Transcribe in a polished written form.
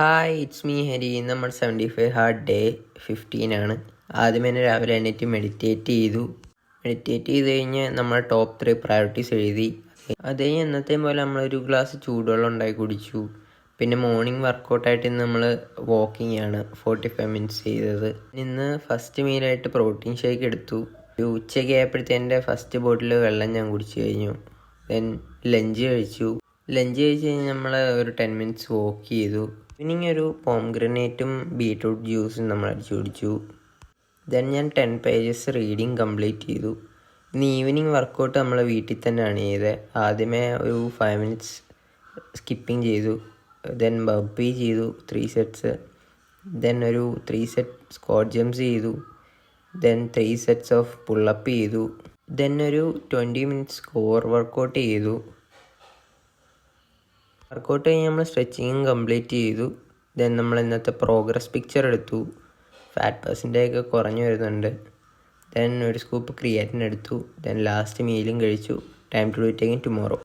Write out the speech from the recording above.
Hi, it's me Hari. നമ്മൾ 75 hard day 15 ആണ്. ആദ്യം തന്നെ രാവിലെ എണീറ്റ് മെഡിറ്റേറ്റ് ചെയ്ത് കഴിഞ്ഞ് നമ്മൾ ടോപ്പ് 3 പ്രയോറിറ്റീസ് എഴുതി. അത് കഴിഞ്ഞ് എന്നത്തെ പോലെ നമ്മളൊരു ഗ്ലാസ് ചൂടുവെള്ളം ഉണ്ടാക്കി കുടിച്ചു. പിന്നെ മോർണിംഗ് വർക്കൗട്ടായിട്ട് ഇന്ന് നമ്മൾ വാക്കിംഗ് ആണ് 45 മിനിറ്റ്സ് ചെയ്തത്. ഇന്ന് ഫസ്റ്റ് മീലായിട്ട് പ്രോട്ടീൻ ഷേക്ക് എടുത്തു. ഉച്ചയ്ക്ക് ആയപ്പോഴത്തേൻ്റെ ഫസ്റ്റ് ബോട്ടിൽ വെള്ളം ഞാൻ കുടിച്ചു കഴിഞ്ഞു. ദെൻ ലഞ്ച് കഴിച്ചു കഴിഞ്ഞ് നമ്മൾ ഒരു 10 മിനിറ്റ്സ് വാക്ക് ചെയ്തു. ഈവനിങ് ഒരു പോംഗ്രനേറ്റും ബീട്രൂട്ട് ജ്യൂസും നമ്മൾ അടിച്ചു കുടിച്ചു. ദെൻ ഞാൻ 10 പേജസ് റീഡിങ് കംപ്ലീറ്റ് ചെയ്തു. ഇന്ന് ഈവനിങ് വർക്കൗട്ട് നമ്മൾ വീട്ടിൽ തന്നെയാണ് ചെയ്തത്. ആദ്യമേ ഒരു 5 മിനിറ്റ്സ് സ്കിപ്പിംഗ് ചെയ്തു. ദെൻ ബർപ്പി ചെയ്തു 3 സെറ്റ്സ്. ദെൻ ഒരു 3 സെറ്റ് സ്ക്വാട്ട് ജംപ്സ് ചെയ്തു. ദെൻ 3 സെറ്റ്സ് ഓഫ് പുള്ളപ്പ് ചെയ്തു. ദെൻ ഒരു 20 മിനിറ്റ്സ് കോർ വർക്കൗട്ട് ചെയ്തു. വർക്കൗട്ട് കഴിഞ്ഞ് നമ്മൾ സ്ട്രെച്ചിങ് കംപ്ലീറ്റ് ചെയ്തു. ദെൻ നമ്മൾ ഇന്നത്തെ പ്രോഗ്രസ് പിക്ചർ എടുത്തു. ഫാറ്റ് പെർസെൻറ്റേജ് ഒക്കെ കുറഞ്ഞു വരുന്നുണ്ട്. ദെൻ ഒരു സ്കൂപ്പ് ക്രിയാറ്റിൻ എടുത്തു. ദെൻ ലാസ്റ്റ് മീലും കഴിച്ചു. Time to do it again tomorrow.